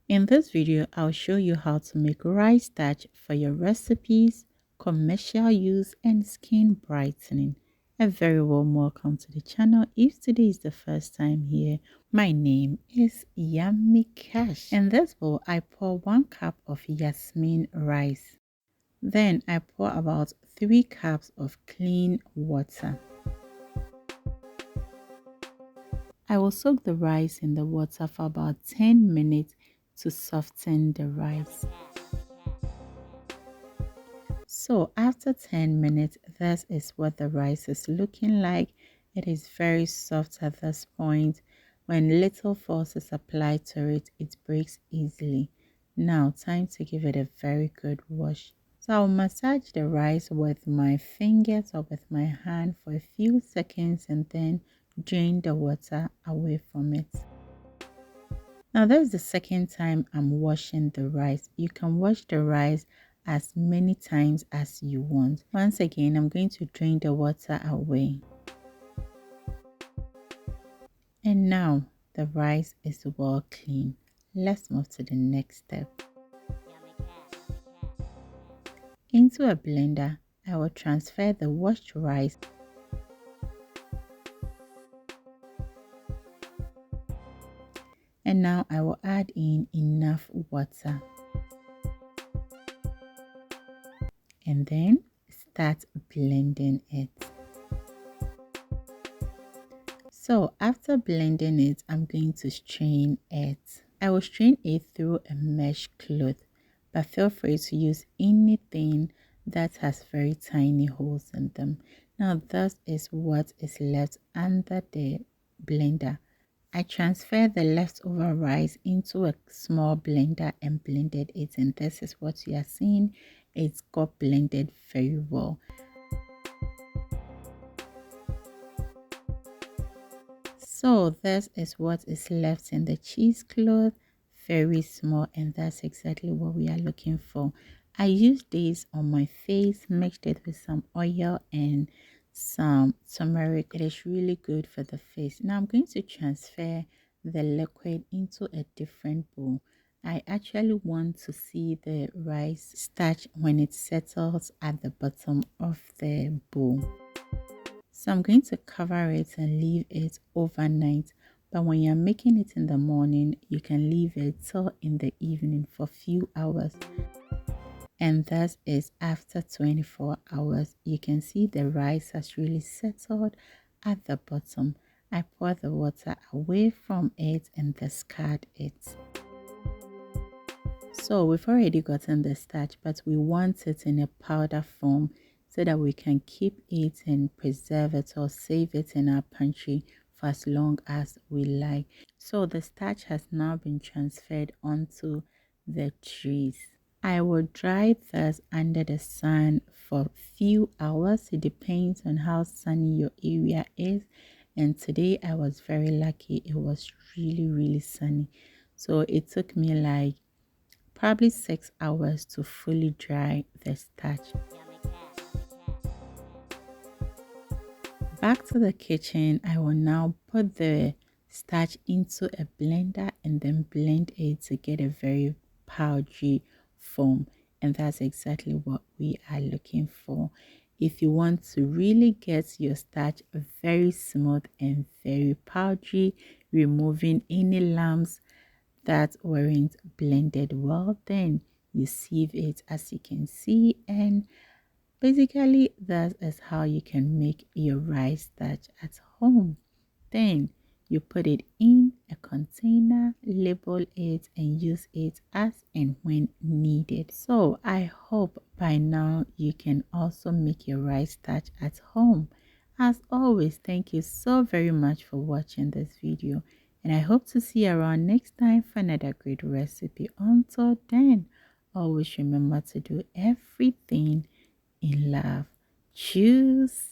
In this video, I'll show you how to make rice starch for your recipes, commercial use, and skin brightening. A very warm welcome to the channel. If today is the first time here, my name is Yummy Cash. In this bowl, I pour 1 cup of Yasmin rice. Then I pour about 3 cups of clean water. I will soak the rice in the water for about 10 minutes to soften the rice. So after 10 minutes, this is what the rice is looking like. It is very soft at this point. When little force is applied to it, it breaks easily. Now, time to give it a very good wash. So I'll massage the rice with my fingers or with my hand for a few seconds and then drain the water away from it. Now, this is the second time I'm washing the rice. You can wash the rice as many times as you want. Once again, I'm going to drain the water away. And now the rice is well clean. Let's move to the next step. Into a blender, I will transfer the washed rice and now I will add in enough water and then start blending it. So after blending it, I'm going to strain it. I will strain it through a mesh cloth, but feel free to use anything that has very tiny holes in them. Now this is what is left under the blender. I transferred the leftover rice into a small blender and blended it, and this is what you are seeing. It's got blended very well. So this is what is left in the cheesecloth, very small, and that's exactly what we are looking for. I used this on my face, mixed it with some oil and some turmeric. It is really good for the face. Now I'm going to transfer the liquid into a different bowl. I actually want to see the rice starch when it settles at the bottom of the bowl. So I'm going to cover it and leave it overnight. But when you're making it in the morning, you can leave it till in the evening for a few hours. And that is after 24 hours. You can see the rice has really settled at the bottom. I pour the water away from it and discard it. So we've already gotten the starch, but we want it in a powder form so that we can keep it and preserve it or save it in our pantry for as long as we like. So the starch has now been transferred onto the trees. I will dry this under the sun for a few hours. It depends on how sunny your area is. And today I was very lucky. It was really sunny. So it took me like probably 6 hours to fully dry the starch. Back to the kitchen, I will now put the starch into a blender and then blend it to get a very powdery form, and that's exactly what we are looking for. If you want to really get your starch very smooth and very powdery, removing any lumps that weren't blended well, then you sieve it as you can see, and basically that is how you can make your rice starch at home. Then you put it in a container, label it, and use it as and when needed. So I hope by now you can also make your rice starch at home. As always, thank you so very much for watching this video, and I hope to see you around next time for another great recipe. Until then, always remember to do everything in love. Choose.